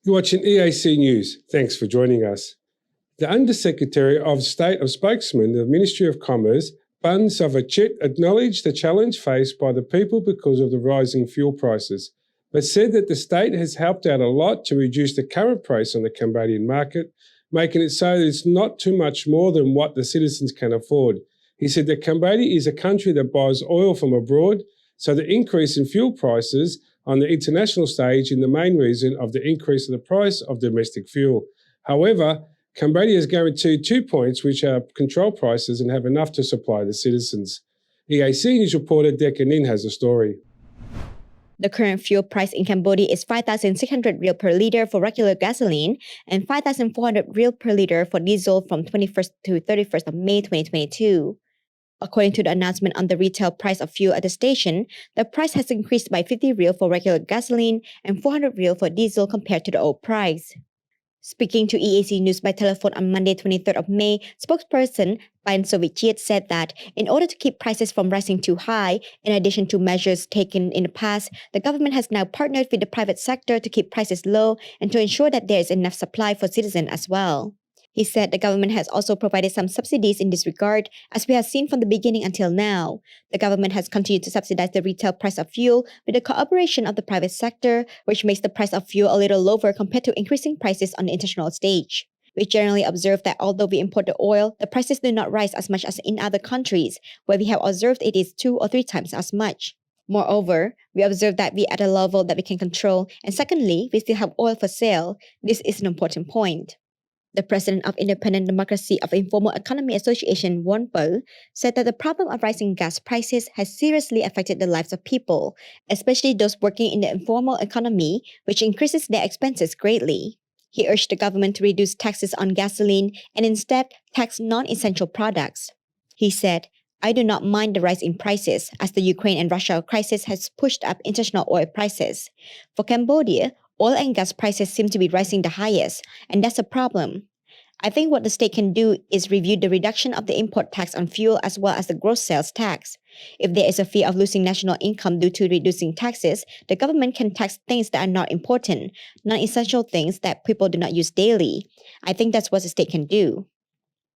You're watching EAC News. Thanks for joining us. The Undersecretary of State of Spokesman of the Ministry of Commerce, Ban Savachit, acknowledged the challenge faced by the people because of the rising fuel prices, but said that the state has helped out a lot to reduce the current price on the Cambodian market, making it so that it's not too much more than what the citizens can afford. He said that Cambodia is a country that buys oil from abroad, so the increase in fuel prices on the international stage is the main reason of the increase in the price of domestic fuel. However, Cambodia has guaranteed 2 points which are control prices and have enough to supply the citizens. EAC News reporter Decca Nin has a story. The current fuel price in Cambodia is 5,600 riel per litre for regular gasoline and 5,400 riel per litre for diesel from 21st to 31st of May 2022. According to the announcement on the retail price of fuel at the station, the price has increased by 50 riel for regular gasoline and 400 riel for diesel compared to the old price. Speaking to EAC News by telephone on Monday 23rd of May, spokesperson Ban Savachit said that in order to keep prices from rising too high, in addition to measures taken in the past, the government has now partnered with the private sector to keep prices low and to ensure that there is enough supply for citizens as well. He said the government has also provided some subsidies in this regard, as we have seen from the beginning until now. The government has continued to subsidize the retail price of fuel with the cooperation of the private sector, which makes the price of fuel a little lower compared to increasing prices on the international stage. We generally observe that although we import the oil, the prices do not rise as much as in other countries, where we have observed it is 2 or 3 times as much. Moreover, we observe that we are at a level that we can control, and secondly, we still have oil for sale. This is an important point. The president of Independent Democracy of Informal Economy Association, Won Po, said that the problem of rising gas prices has seriously affected the lives of people, especially those working in the informal economy, which increases their expenses greatly. He urged the government to reduce taxes on gasoline and instead tax non-essential products. He said, "I do not mind the rise in prices, as the Ukraine and Russia crisis has pushed up international oil prices. For Cambodia, oil and gas prices seem to be rising the highest, and that's a problem. I think what the state can do is review the reduction of the import tax on fuel as well as the gross sales tax. If there is a fear of losing national income due to reducing taxes, the government can tax things that are not important, non-essential things that people do not use daily. I think that's what the state can do."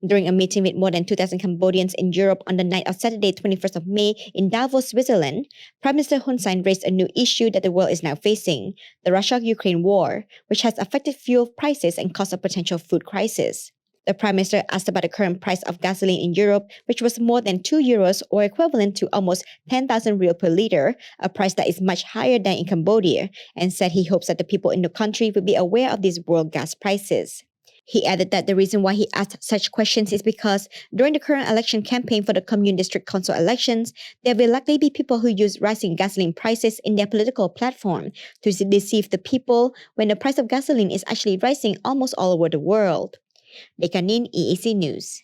During a meeting with more than 2,000 Cambodians in Europe on the night of Saturday 21st of May in Davos, Switzerland, Prime Minister Hun Sen raised a new issue that the world is now facing, the Russia-Ukraine war, which has affected fuel prices and caused a potential food crisis. The Prime Minister asked about the current price of gasoline in Europe, which was more than €2 or equivalent to almost 10,000 riel per litre, a price that is much higher than in Cambodia, and said he hopes that the people in the country will be aware of these world gas prices. He added that the reason why he asked such questions is because during the current election campaign for the Commune District Council elections, there will likely be people who use rising gasoline prices in their political platform to deceive the people when the price of gasoline is actually rising almost all over the world. Decca Nin, EAC News.